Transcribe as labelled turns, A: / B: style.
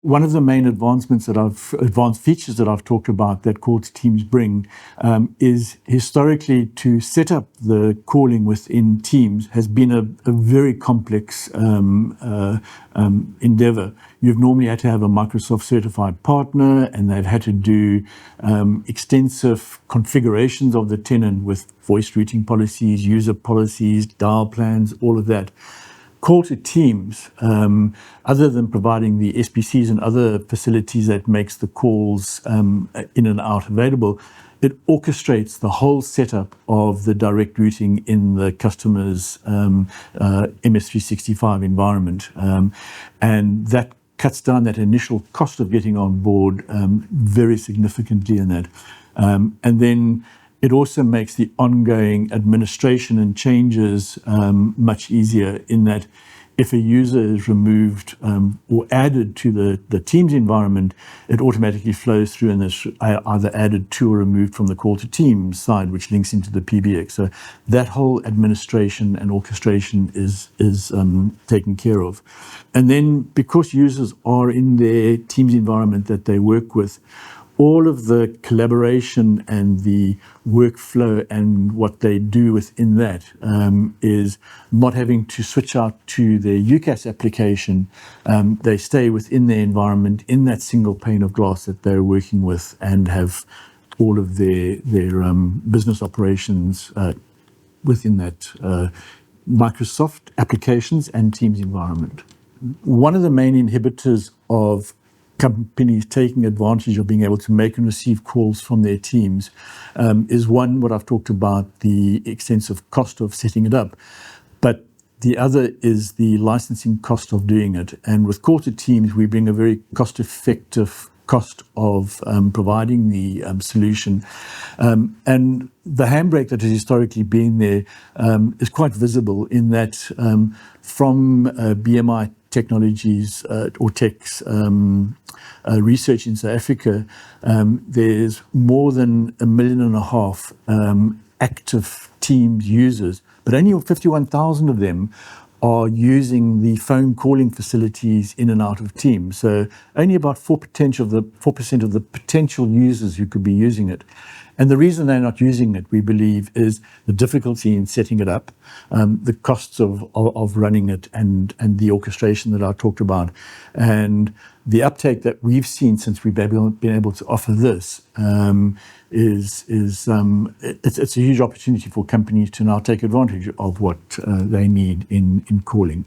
A: One of the main advanced features that I've talked about that call to teams bring is historically to set up the calling within Teams has been a very complex endeavor. You've normally had to have a Microsoft certified partner, and they've had to do extensive configurations of the tenant with voice routing policies, user policies, dial plans, all of that. Call to Teams, other than providing the SPCs and other facilities that makes the calls in and out available, it orchestrates the whole setup of the direct routing in the customer's MS365 environment. And that cuts down that initial cost of getting on board very significantly in that. And then it also makes the ongoing administration and changes much easier in that if a user is removed or added to the Teams environment, it automatically flows through and is either added to or removed from the call to Teams side, which links into the PBX. So that whole administration and orchestration is taken care of. And then because users are in their Teams environment that they work with, all of the collaboration and the workflow and what they do within that is not having to switch out to their UCAS application. They stay within their environment in that single pane of glass that they're working with and have all of their business operations within that Microsoft applications and Teams environment. One of the main inhibitors of companies taking advantage of being able to make and receive calls from their teams is one, what I've talked about, the extensive cost of setting it up. But the other is the licensing cost of doing it. And with Call to Teams, we bring a very cost-effective cost of providing the solution. And the handbrake that has historically been there is quite visible in that from BMI Technologies or Tech's research in South Africa, there's more than 1.5 million active Teams users, but only 51,000 of them are using the phone calling facilities in and out of Teams. So only about 4% of the potential users who could be using it. And the reason they're not using it, we believe, is the difficulty in setting it up, the costs of running it, and the orchestration that I talked about. And the uptake that we've seen since we've been able to offer this it's a huge opportunity for companies to now take advantage of what they need in calling.